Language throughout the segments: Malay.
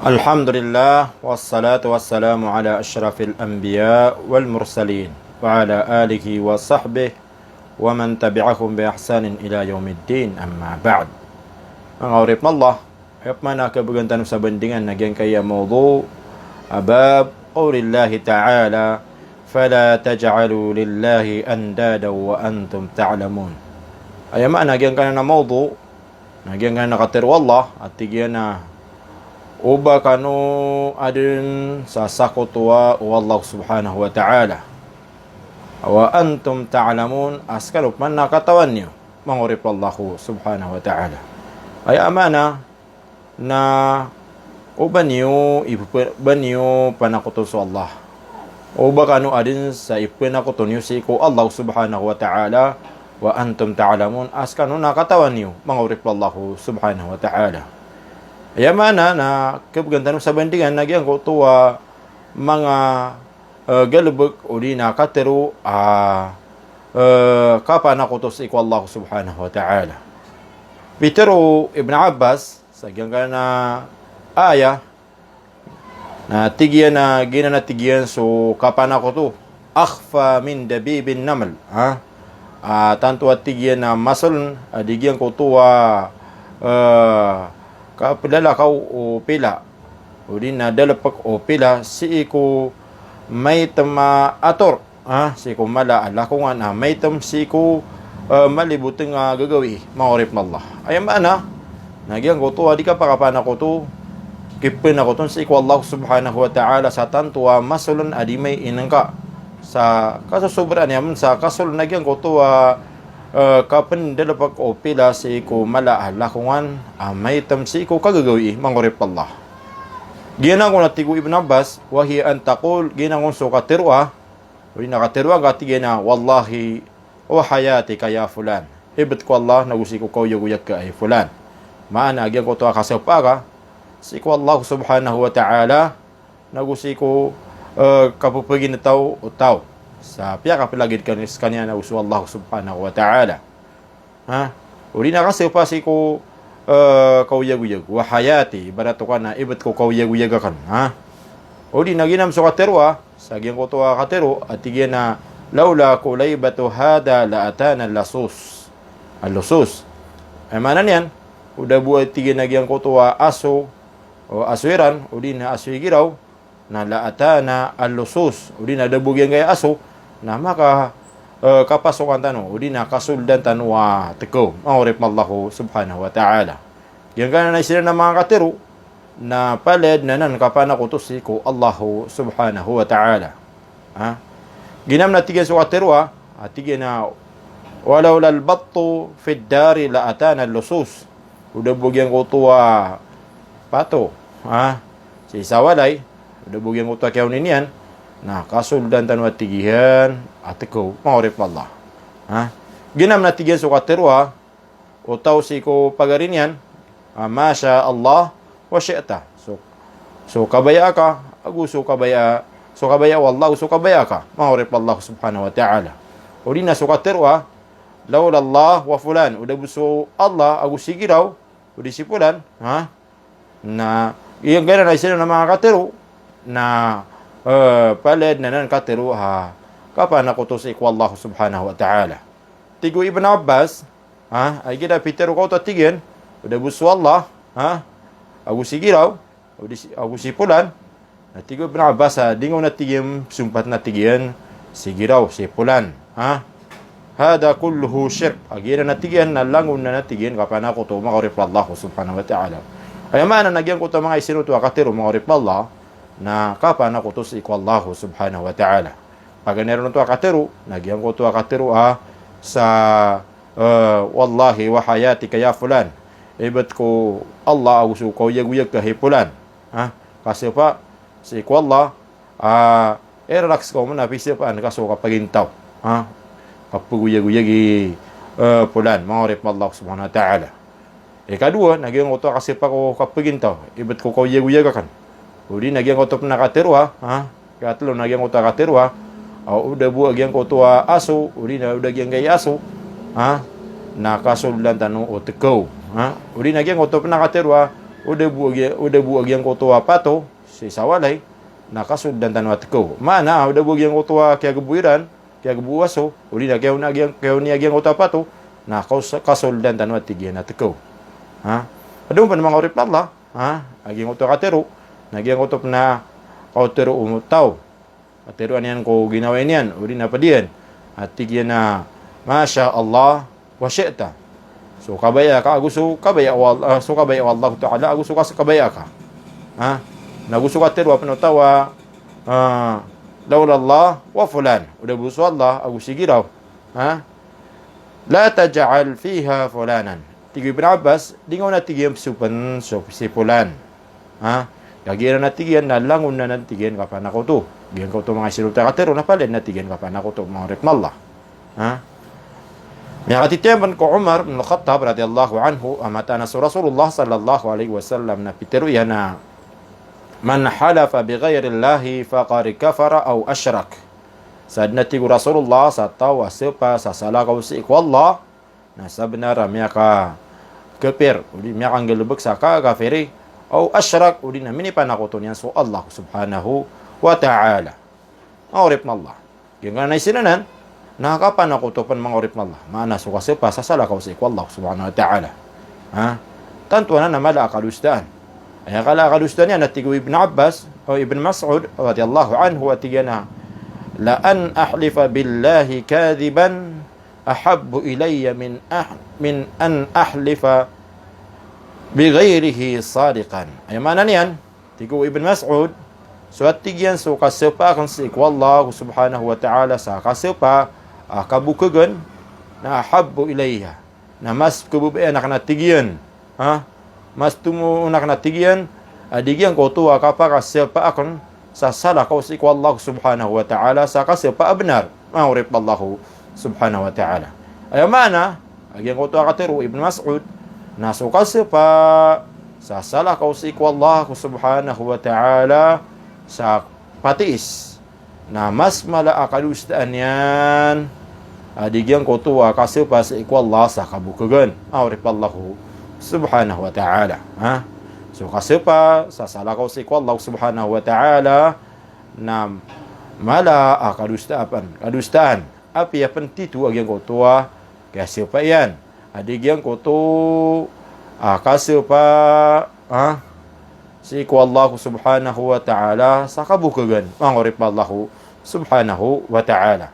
Alhamdulillah wassalatu wassalamu ala asyrafil anbiya wal mursalin wa ala alihi wa sahbihi wa man tabi'ahum bi ihsanin ila yaumiddin, amma ba'd. Mga urip Allah, ayop mana kebugantan sa bandingan nagyang kaya mawdu abab qawlillahi ta'ala fala taj'alu lillahi andada wa antum ta'lamun. Ayama nagyang kana na mawdu nagyang kana nakatiru Allah at tigyan na uba kanu adin sa sakutua wallahu subhanahu wa ta'ala wa antum ta'lamun askalup man nakatawan niyo mangurip Allahu subhanahu wa ta'ala ay amana na uba niyo ipuban niyo panakuto sa Allah uba kanu adin sa ipinakuto niyo si ko Allah subhanahu wa ta'ala wa antum ta'lamun askanu nakatawan niyo mangurip Allahu subhanahu wa ta'ala. Yamana na kebugantan sa bandingan nagyang ko tuwa mga galubog o di nakatero kapana ko to sa Allah subhanahu wa ta'ala. Pero Ibn Abbas sa gyang na aya na tigyan na ginanatigyan so kapana ko to akhfa min dabibin namal tanto at tigyan na masol adigyan ko tuwa kapilala kau o pila o din na dalapak o pila si ko may tama ator si ko mala ala ko nga na may tam si ko malibuteng gagawi maurip na Allah ayam ana nagyang ko to di ka pakapana ko to kipin ako ton si ko Allah subhanahu wa ta'ala sa tantua masulun adi may inangka sa kasusobran yaman sa kasul nagyang ko to kapan dalapak o pila si ko mala lakungan may tamsi ko kagagawi mangurip Allah. Ginang ko natigo Ibn Abbas wahi antakul ginang ko sukatirwa o nakatirwa gati gina wallahi wa hayati kaya fulan ibet ko Allah nagusi ko kauyag-uyag ka ay fulan maana agyan ko to akasapaga si ko Allah subhanahu wa ta'ala nagusi ko kapupagin na tao o tao sa piya kapilagid kanya na uso Allah subhanahu wa ta'ala uli na kasi upasi ko kauyag-uyag wa hayati barato ka na ibat ko kauyag-uyag kan uli na ginam so katerwa sa gyang ko to katero at tigyan na laula kulay bato hada laatan al-lasus al-lusus ay manan yan uda buhay tigyan na gyang ko to aso o aswiran uli na aswigiraw na laatana al-lusus uli na dabugyan kaya aso na maka kapasokan tano udi na kasuldan tano teko maurip Allahu subhanahu wa ta'ala yan kana na sila na mga katero na paled na nan kapana ko to si ko Allahu subhanahu wa ta'ala ginam na tigyan sa katero tigyan na walaw lal battu fi dari la atana lusus udabugyan ko to pato si sawalay udabugyan ko to kyaw ninian na kasuldan tanwa tigihan at ikaw maurip Allah ginam na tigyan so katerwa o tao si ko pagarinyan masya Allah wa syi'ta so kabaya ka aguso kabaya so kabaya wallahu so kabaya ka maurip Allah subhanahu wa ta'ala o di na so katerwa laula Allah wa fulan udah buso Allah agusigiraw o di si fulan na iyang gana na sila na mga katero na paled na nan katero kapan ako to sa Allah subhanahu wa ta'ala tigo Ibn Abbas ay gina pitero ko to tigyan udah buso Allah aku sigiraw aku sipulan tigo Ibn Abbas dingaw na tigyan sumpat na tigyan sigiraw sipulan hada kulluhu shirk agina na tigyan na langon na tigyan kapan ako to makarip Allah subhanahu wa ta'ala ay mana nagyan ko to mga isinuto katero makarip Allah na kapan ako to si Allah subhanahu wa ta'ala pag meron to akatero nagyan ko to akatero sa wallahi wa hayati kaya fulan ibat ko Allah aguso ko yag-uyag kahi fulan kasi pa si Allah relax ko muna pisip kaso kapagintaw kapag-uyag-uyag fulan maurip Allah subhanahu wa ta'ala kadua nagyan ko to kasi pa ko kapagintaw ibat ko yag-uyag kan udi nagyang ko to nakaterwa katlo nagyang ko to nakaterwa udah buag yang ko to aso udi na udah gyang gay aso nakasuldan tanu o tekaw udi nagyang ko to nakaterwa udah buag yang kotua pato si sawalay nakasud dan tanwa teko mana udah buag yang kotua kaya gebuiran kaya gebuaso uli na kaya ni agyang kotua pato na kasol dan tanwa tigyan na teko ha adun pa namang orip Allah ha agyang kotua katero nagyang kotua na kautero umutaw kateroan yan ko ginawa niyan uli na pa diyan at tigyan na masya Allah wa syi'ta. So kabaya ka gusto kabaya Allah so kabaya Allah taala gusto ka kabaya ka. Ha? Nagusto ka terwa panutawa laula Allah wa fulan. Udah busu Allah aku sigiraw. Ha? La taj'al fiha fulanan. Tiga Ibn Abbas dingaw na tigyan supan so si fulan. Ha? Gagira na tigyan na langon na tigyan ka pa nako to. Giyan ko to mga sinuta ka tero na pala na tigyan ka pa nako to mga rek Allah. Ha? Nakatitiyaman ko Umar bin Khattab radhiyallahu anhu amata na Rasulullah sallallahu alaihi wasallam na piteru yan na man halafa bighayri Allahi faqad kafara aw asyrak. Sad na tigu Rasulullah sa tawa sepa sa salakaw si Allah na sabnara miyaka kafir udi miyaka gelebek sa kafiri aw asyrak udi na mini panakoton yan so Allah subhanahu wa ta'ala. Aurip na Allah. Gingana isinanan nakakapan ako to pan mga orip na Allah. Mana suka sepa sa salakaw si Allah subhanahu wa ta'ala. Ha? Tantuan na mala akalustaan. Ay akala akalustaan yan at tigo Ibn Abbas o Ibn Mas'ud radiyallahu anhu at tiga na la an ahlifa billahi kadhiban ahabbu ilayya min an ahlifa bighayrihi sadiqan. Ay mana niyan? Tigo Ibn Mas'ud so at tigyan so kasepa kan si Allah subhanahu wa ta'ala sa kasepa kabukagan na habbo ilayha na mas kabubayan na kanatigian ha mas tumu na kanatigian adigyan ko to akapa kasapa akon sa sala ko si Allah subhanahu wa ta'ala sa kasapa benar maurip Allah subhanahu wa ta'ala ay mana agyan ko to akatero Ibn Mas'ud na so kasapa sa sala ko si Allah subhanahu wa ta'ala sa patiis na mas mala akalustaan yan adigyan ko to kasi pa sa Allah sa kabukagan aurip Allah subhanahu wa ta'ala ha so kasi pa sa salakaw sa Allah subhanahu wa ta'ala na mala kadustaan api apan titu agyan ko to kasi pa yan adigyan ko to kasi pa ha si Allah subhanahu wa ta'ala sa kabukagan aurip Allah subhanahu wa ta'ala.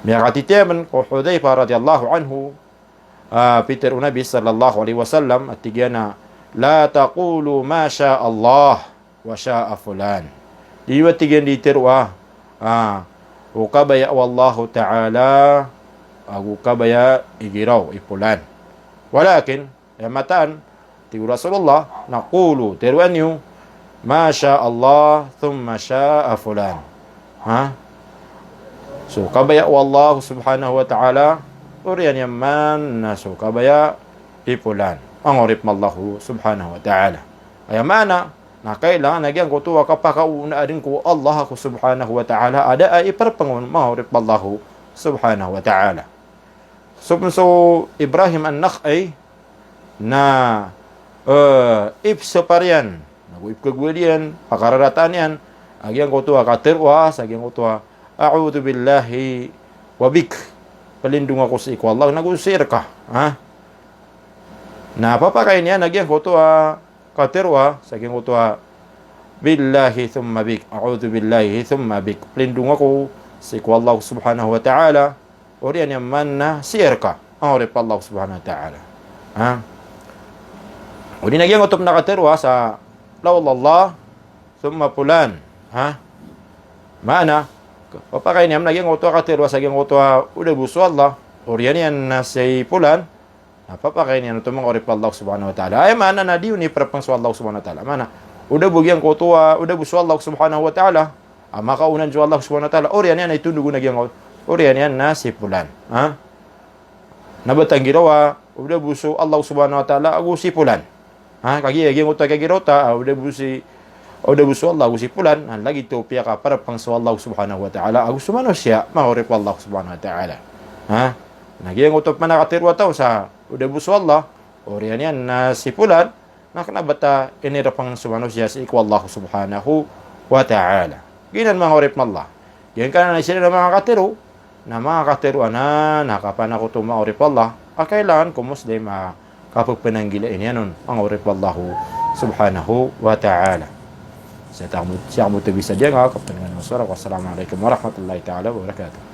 Miyakatitiyaman ko Hudayfa radiyallahu anhu Peter Nabi sallallahu alaihi wasallam at tigana la taqulu ma sya Allah wa syaa fulan. Diwa tigan di terwa ukabaya wallahu ta'ala ukabaya igiraw ipulan. Walakin yamatan tigu Rasulullah naqulu terwan yu ma sya Allah thumma syaa fulan. Ha? So kabaya Allah subhanahu wa ta'ala urian yaman na so kabaya ipulan ang orip mallahu subhanahu wa ta'ala ay mana na kailangan nagyan ko tuwa kapakauna din ko Allah subhanahu wa ta'ala ada ay iparpangon maurip mallahu subhanahu wa ta'ala so Ibrahim an-Nakhai na ipsaparian nagu ipkagwalian pakararatan yan agyan ko tuwa katerwa sagyan ko tuwa a'udzu billahi wa bik. Pelindung ako sa ikaw Allah. Nagusir ka. Ha? Na papakain niya. Nagyan ko to katerwa. Saging ko to billahi thumma bik. A'udzu billahi thumma bik. Pelindung ako sa ikaw Allah subhanahu wa ta'ala. Oriyan yung man na sir ka. Ang orip Allah subhanahu wa ta'ala. Ha? Uli nagyan ko to na katerwa sa lawal Allah thumma pulan. Ha? Mana? Papakain niya nagyang oto katerwa sa gyang oto udah busu Allah orian yan na say pulan papakain niya ito mga orip Allah subhanahu wa ta'ala ay mana na diyo ni perpang Allah subhanahu wa ta'ala mana udah bugyang oto udah busu Allah subhanahu wa ta'ala makaunan jo Allah subhanahu wa ta'ala orian yan ay tundugo nagyang orian yan na say pulan ha nabatang girawa udah busu Allah subhanahu wa ta'ala agu si pulan ha kagi gyang oto kagirota udah busu Allah gusi pulan lagi to piya ka para pang Allah subhanahu wa ta'ala agus manusia mahurip Allah subhanahu wa ta'ala ha nagyang utop man nakatirwa taw sa udah busu Allah orian yan na si pulan naknabata inirapang sumano siya sa iku Allah subhanahu wa ta'ala. Ginan mga orip na Allah. Yan ka na sila ng mga katiro, na mga katiro na nakapanako to mga orip Allah, kailangan kung Muslim kapag pinanggilain yan nun, ang orip Allah subhanahu wa ta'ala. Siya mo tabi sa diyan, kapanangan ng surah. Wassalamualaikum warahmatullahi ta'ala wabarakatuh.